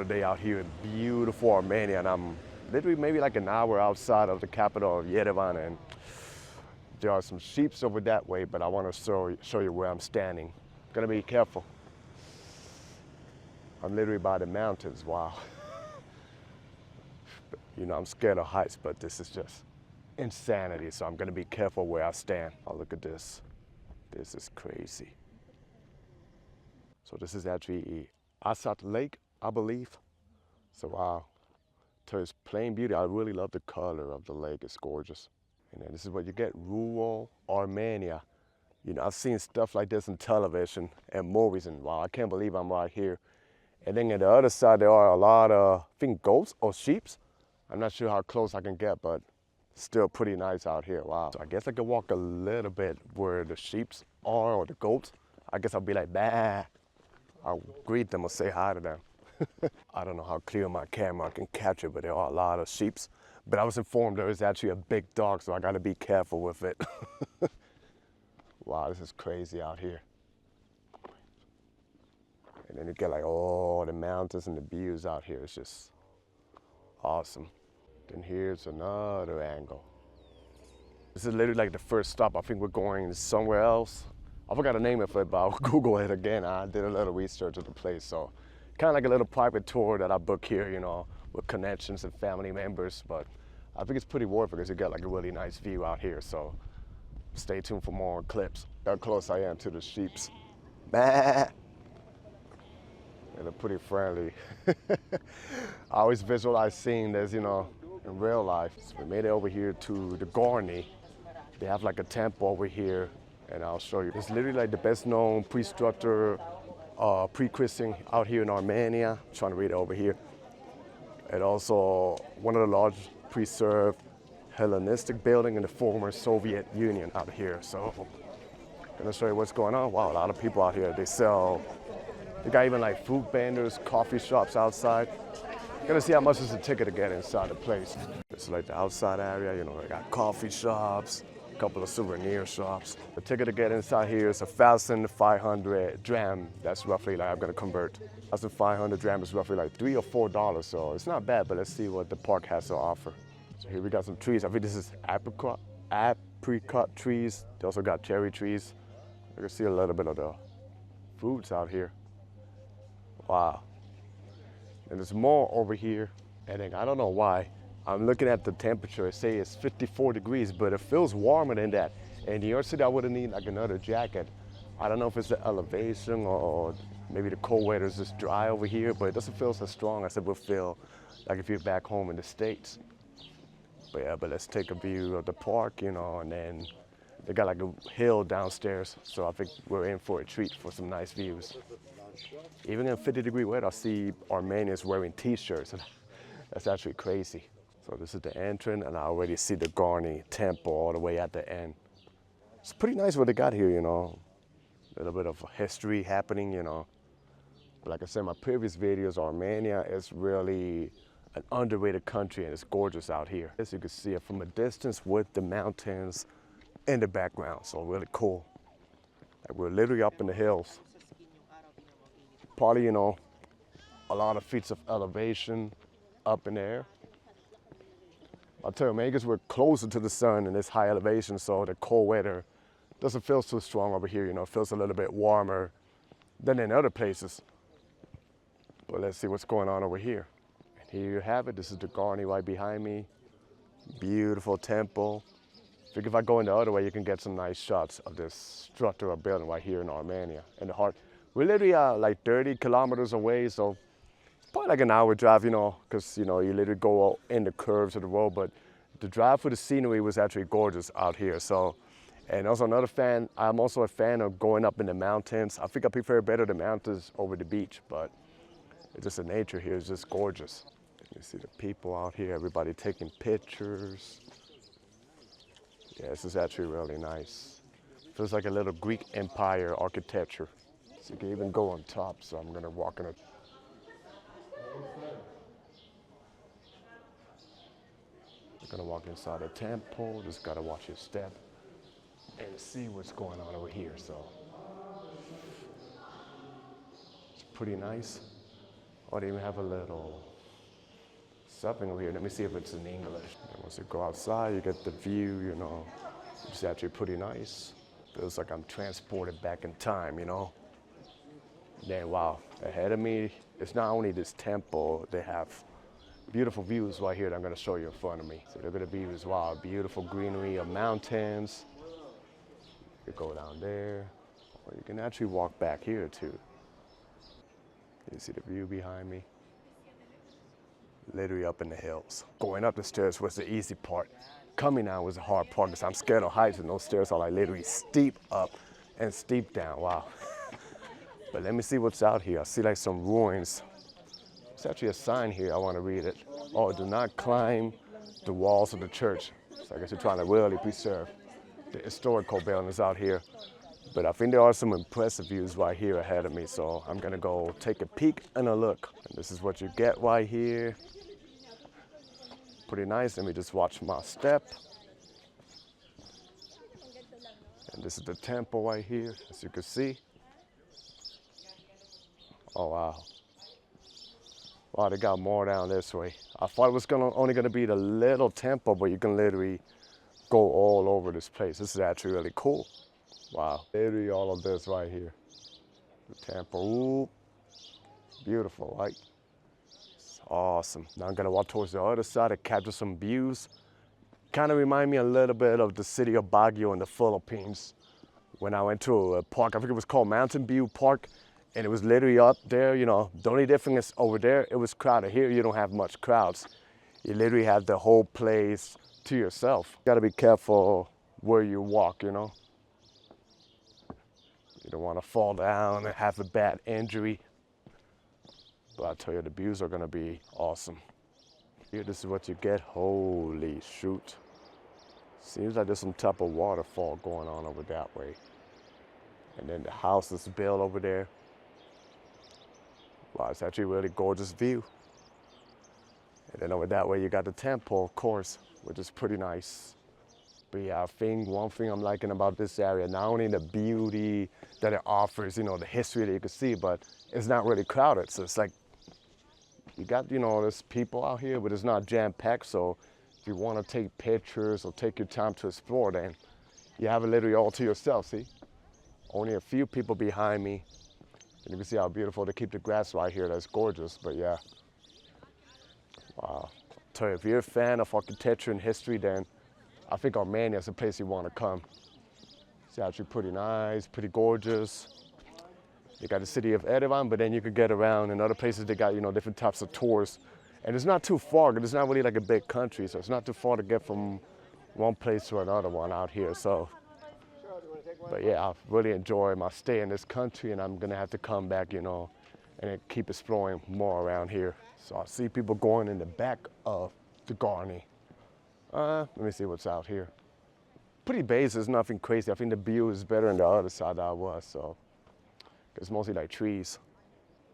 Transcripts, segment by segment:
another day out here in beautiful Armenia, and I'm literally maybe like an hour outside of the capital of Yerevan, and there are some sheep over that way, but I want to show you where I'm standing. Gonna be careful. I'm literally by the mountains. Wow. You know, I'm scared of heights, but this is just insanity, so I'm gonna be careful where I stand. Oh, look at this. This is crazy. So this is actually Asat Lake, I believe. So wow, to its plain beauty, I really love the color of the lake. It's gorgeous. And then this is what you get, rural Armenia. You know, I've seen stuff like this in television and movies, and wow, I can't believe I'm right here. And then on the other side, there are a lot of, I think, goats or sheep. I'm not sure how close I can get, but still pretty nice out here. Wow. So I guess I could walk a little bit where the sheep are or the goats. I guess I'll be like, bah. I'll greet them or say hi to them. I don't know how clear my camera can capture, but there are a lot of sheep. But I was informed there is actually a big dog, so I got to be careful with it. Wow, this is crazy out here. And then you get like all the mountains and the views out here. It's just awesome. Then here's another angle. This is literally like the first stop. I think we're going somewhere else. I forgot to name it for it, but I'll Google it again. I did a little research of the place. So kind of like a little private tour that I book here, you know, with connections and family members. But I think it's pretty worth it because you get like a really nice view out here. So stay tuned for more clips. How close I am to the sheeps. Bah! And they're pretty friendly. I always visualize seeing this, you know, in real life. So we made it over here to the Garni. They have like a temple over here, and I'll show you. It's literally like the best known pre-structure, pre-Christian out here in Armenia. I'm trying to read it over here. And also one of the largest preserved Hellenistic building in the former Soviet Union out here. So I'm gonna show you what's going on. Wow, a lot of people out here. They got even like food vendors, coffee shops outside. Gonna see how much is the ticket to get inside the place. It's like the outside area, you know, they got coffee shops, a couple of souvenir shops. The ticket to get inside here is 1,500 dram. That's roughly like, I'm gonna convert. 1,500 dram is roughly like $3 or $4, so it's not bad, but let's see what the park has to offer. So here we got some trees. I think this is apricot trees. They also got cherry trees. You can see a little bit of the fruits out here. Wow. And there's more over here. And then I don't know why. I'm looking at the temperature. It says it's 54 degrees, but it feels warmer than that. And in New York City, I would need like another jacket. I don't know if it's the elevation or maybe the cold weather is just dry over here, but it doesn't feel so strong as it would feel like if you're back home in the States. But yeah, but let's take a view of the park, you know, and then they got like a hill downstairs. So I think we're in for a treat for some nice views. Even in 50-degree weather, I see Armenians wearing t-shirts. That's actually crazy. So this is the entrance, and I already see the Garni Temple all the way at the end. It's pretty nice what they got here, you know. A little bit of history happening, you know. But like I said in my previous videos, Armenia is really an underrated country, and it's gorgeous out here. As you can see it from a distance with the mountains in the background, so really cool. Like we're literally up in the hills. Probably, you know, a lot of feet of elevation up in the air. I'll tell you, maybe because we're closer to the sun in this high elevation, so the cold weather doesn't feel so strong over here, you know, it feels a little bit warmer than in other places. But let's see what's going on over here. And here you have it. This is the Garni right behind me. Beautiful temple. I think if I go in the other way, you can get some nice shots of this structural building right here in Armenia, in the heart. We're literally like 30 kilometers away, so probably like an hour drive, you know, because, you know, you literally go in the curves of the road, but the drive for the scenery was actually gorgeous out here. So, and also another fan, I'm also a fan of going up in the mountains. I think I prefer better the mountains over the beach, but it's just the nature here is just gorgeous. You see the people out here, everybody taking pictures. Yeah, this is actually really nice. Feels like a little Greek Empire architecture. So you can even go on top, so I'm gonna walk in it. You're gonna walk inside the temple, just gotta watch your step and see what's going on over here. So it's pretty nice. Oh, they even have a little something over here. Let me see if it's in English. And once you go outside, you get the view, you know. It's actually pretty nice. Feels like I'm transported back in time, you know. Then, wow, ahead of me, it's not only this temple, they have beautiful views right here that I'm gonna show you in front of me. So they're gonna be as well, beautiful greenery of mountains. You go down there, or you can actually walk back here too. You see the view behind me? Literally up in the hills. Going up the stairs was the easy part. Coming down was the hard part because I'm scared of heights and those stairs are like literally steep up and steep down, wow. But let me see what's out here. I see like some ruins. There's actually a sign here, I wanna read it. Oh, do not climb the walls of the church. So I guess you're trying to really preserve the historical buildings out here. But I think there are some impressive views right here ahead of me, so I'm gonna go take a peek and a look. And this is what you get right here. Pretty nice. Let me just watch my step. And this is the temple right here, as you can see. Oh, wow. Wow, they got more down this way. I thought it was only gonna be the little temple, but you can literally go all over this place. This is actually really cool. Wow, literally all of this right here. The temple, ooh, beautiful, right? It's awesome. Now I'm gonna walk towards the other side to capture some views. Kind of remind me a little bit of the city of Baguio in the Philippines. When I went to a park, I think it was called Mountain View Park, and it was literally up there, you know. The only difference is over there, it was crowded. Here, you don't have much crowds. You literally have the whole place to yourself. You gotta be careful where you walk, you know. You don't want to fall down and have a bad injury. But I tell you, the views are gonna be awesome. Here, this is what you get. Holy shoot. Seems like there's some type of waterfall going on over that way. And then the house is built over there. Wow, it's actually a really gorgeous view. And then over that way, you got the temple, of course, which is pretty nice. But yeah, I think one thing I'm liking about this area, not only the beauty that it offers, you know, the history that you can see, but it's not really crowded. So it's like, you got, you know, there's people out here, but it's not jam-packed. So if you want to take pictures or take your time to explore, then you have it literally all to yourself, see? Only a few people behind me. And you can see how beautiful they keep the grass right here. That's gorgeous, but yeah. Wow. So if you're a fan of architecture and history, then I think Armenia is a place you want to come. It's actually pretty nice, pretty gorgeous. You got the city of Yerevan, but then you could get around in other places. They got, you know, different types of tours. And it's not too far, because it's not really like a big country, so it's not too far to get from one place to another one out here. So, but yeah, I really enjoy my stay in this country, and I'm gonna have to come back, you know, and keep exploring more around here. So I see people going in the back of the Garni. Let me see what's out here. Pretty basic, nothing crazy. I think the view is better on the other side that I was, so. It's mostly like trees.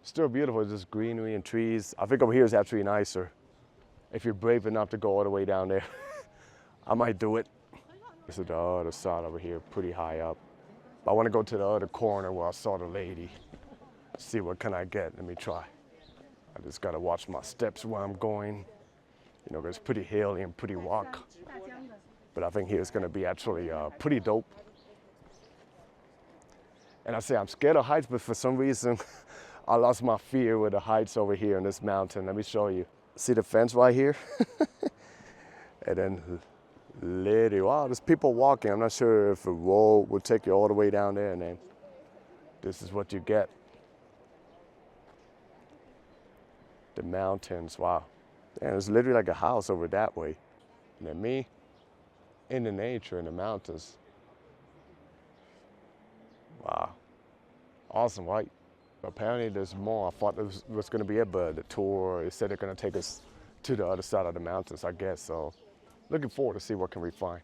Still beautiful, it's just greenery and trees. I think over here is actually nicer. If you're brave enough to go all the way down there, I might do it. This is the other side over here, pretty high up. But I want to go to the other corner where I saw the lady. See what can I get, let me try. I just gotta watch my steps where I'm going. You know, it's pretty hilly and pretty rock. But I think here it's gonna be actually pretty dope. And I say I'm scared of heights, but for some reason, I lost my fear with the heights over here in this mountain. Let me show you. See the fence right here? And then literally, wow, there's people walking. I'm not sure if a road will take you all the way down there, and then this is what you get. The mountains, wow. And it's literally like a house over that way. And then me in the nature, in the mountains. Wow, awesome, right? Apparently there's more. I thought this was gonna be it, but the tour, it said they're gonna take us to the other side of the mountains, I guess. So looking forward to see what can we find.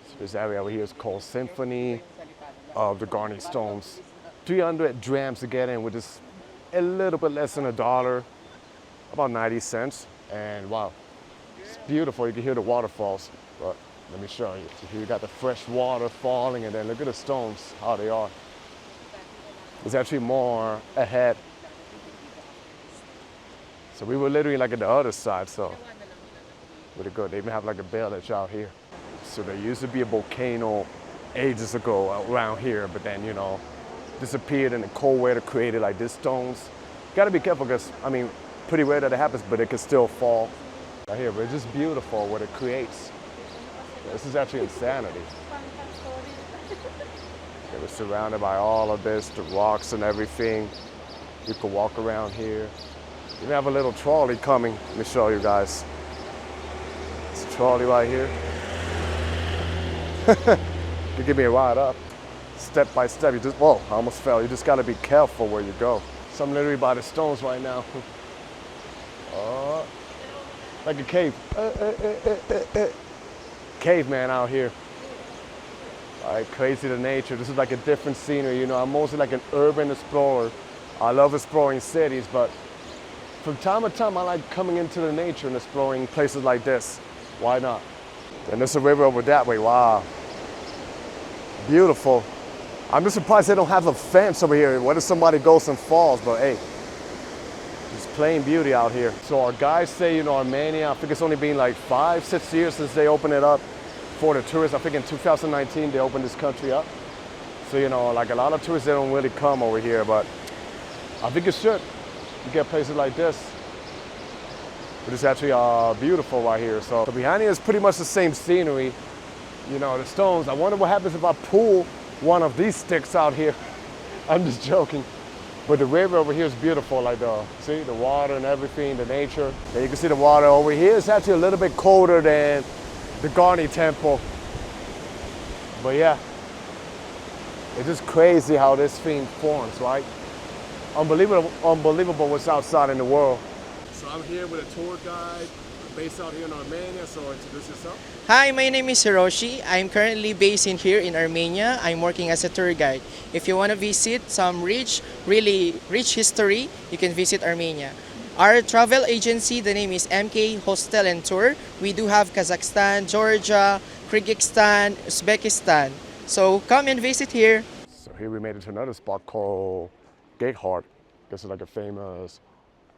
So this area over here is called Symphony of the Garni Stones. 300 drams to get in, which is a little bit less than $1. About 90 cents, and wow, it's beautiful. You can hear the waterfalls, but Let me show you. So here you got the fresh water falling, and then look at the stones, how they are. There's actually more ahead. So we were literally like at the other side, so really good. They even have like a village out here. So there used to be a volcano ages ago around here, but then, you know, disappeared and the cold weather created like these stones. Gotta be careful because, I mean, pretty rare that it happens, but it can still fall. Right here, but it's just beautiful what it creates. This is actually insanity. It was surrounded by all of this, the rocks and everything. You could walk around here. You have a little trolley coming. Let me show you guys. It's a trolley right here. You give me a ride up. Step by step, you just, whoa, I almost fell. You just gotta be careful where you go. So I'm literally by the stones right now. Like a cave. Caveman out here. All right, crazy to nature. This is like a different scenery. You know, I'm mostly like an urban explorer. I love exploring cities, but from time to time, I like coming into the nature and exploring places like this. Why not? And there's a river over that way. Wow. Beautiful. I'm just surprised they don't have a fence over here. What if somebody goes and falls? But hey, it's plain beauty out here. So our guys say, you know, Armenia, I think it's only been like 5-6 years since they opened it up for the tourists. I think in 2019 they opened this country up. So, you know, like a lot of tourists, they don't really come over here, but I think it should. You get places like this. But it's actually beautiful right here. So behind here is pretty much the same scenery. You know, the stones. I wonder what happens if I pull one of these sticks out here. I'm just joking. But the river over here is beautiful, like see the water and everything, the nature. And you can see the water over here. It's actually a little bit colder than the Garni Temple. But yeah, it's just crazy how this thing forms, right? Unbelievable what's outside in the world. So I'm here with a tour guide based out here in Armenia, so introduce yourself. Hi, my name is Hiroshi. I'm currently based in here in Armenia. I'm working as a tour guide. If you want to visit some really rich history, you can visit Armenia. Our travel agency, the name is MK Hostel and Tour. We do have Kazakhstan, Georgia, Kyrgyzstan, Uzbekistan. So come and visit here. So here we made it to another spot called Geghard. This is like a famous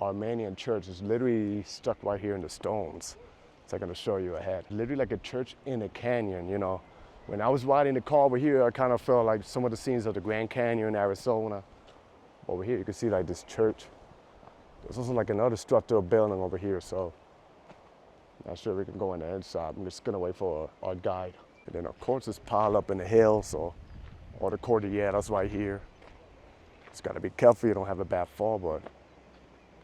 Armenian church. Is literally stuck right here in the stones. So I'm gonna show you ahead. Literally like a church in a canyon, you know. When I was riding the car over here, I kind of felt like some of the scenes of the Grand Canyon in Arizona. Over here, you can see like this church. There's also like another structural building over here, so not sure we can go on the inside. I'm just gonna wait for our guide. And then of course it's piled up in the hills, so all the cordilleras right here. Just gotta be careful you don't have a bad fall, but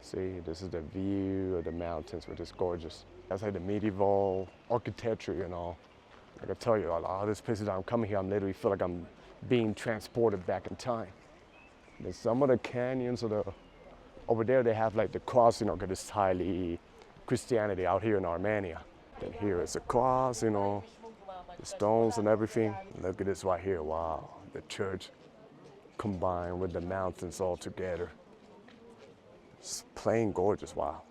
see, this is the view of the mountains, which is gorgeous. That's like the medieval architecture, you know. I can tell you, a lot of these places that I'm coming here, I'm literally feel like I'm being transported back in time. And some of the canyons over there, they have like the cross, you know, because it's highly Christianity out here in Armenia. Then here is a cross, you know, the stones and everything. Look at this right here, wow. The church combined with the mountains all together. It's plain gorgeous, wow.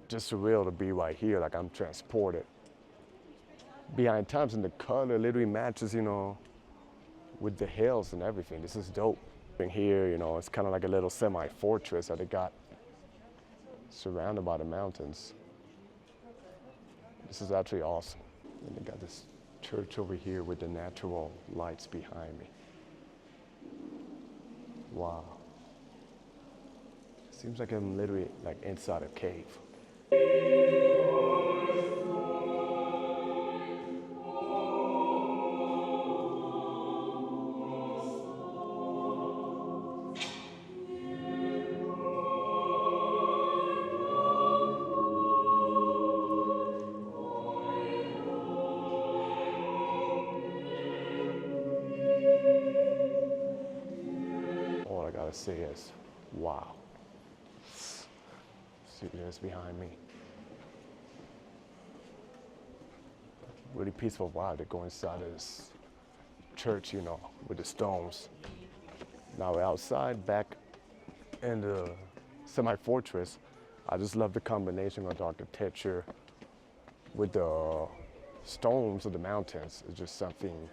Just surreal to be right here, like I'm transported. Behind times, and the color literally matches, you know, with the hills and everything. This is dope. And here, you know, it's kind of like a little semi-fortress that they got surrounded by the mountains. This is actually awesome. And they got this church over here with the natural lights behind me. Wow. Seems like I'm literally like inside a cave. All I gotta say is, wow. See this behind me. Really peaceful vibe to go inside of this church, you know, with the stones. Now we're outside, back in the semi-fortress. I just love the combination of the architecture with the stones of the mountains is just something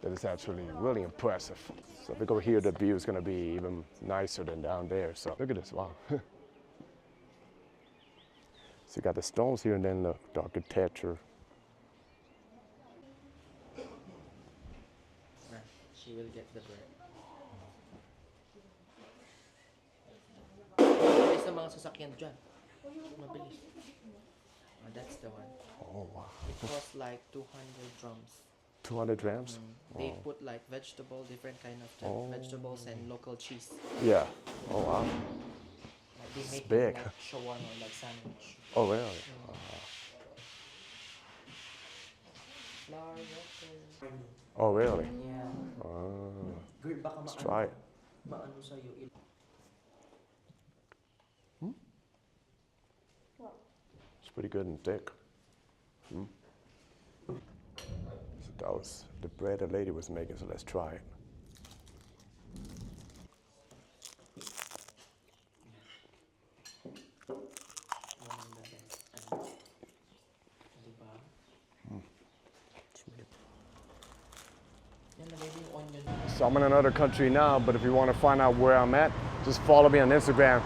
that is actually really impressive. So if we go here, the view is going to be even nicer than down there. So look at this, wow. So you got the stones here and then the architecture. She will get the bread. Mabilis na mga sasakyan dyan. Mabilis. Oh, that's the one. Oh, wow. It costs like 200 drums. 200 drams? They put like vegetable, different kind of vegetables and local cheese. Yeah. Oh, wow. Like they make big. it like shawarma, like sandwich. Oh, really? Flour, water. Oh, really? Yeah. Girl, baka Let's try it. maano sa'yo. It's pretty good and thick. So that was the bread the lady was making, so let's try it. So I'm in another country now, but if you want to find out where I'm at, just follow me on Instagram.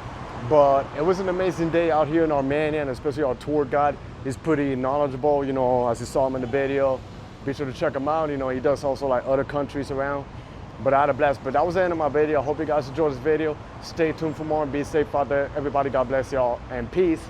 But it was an amazing day out here in Armenia, and especially our tour guide. He's pretty knowledgeable, you know, as you saw him in the video. Be sure to check him out. You know, he does also like other countries around. But I had a blast. But that was the end of my video. I hope you guys enjoyed this video. Stay tuned for more and be safe out there. Everybody, God bless y'all and peace.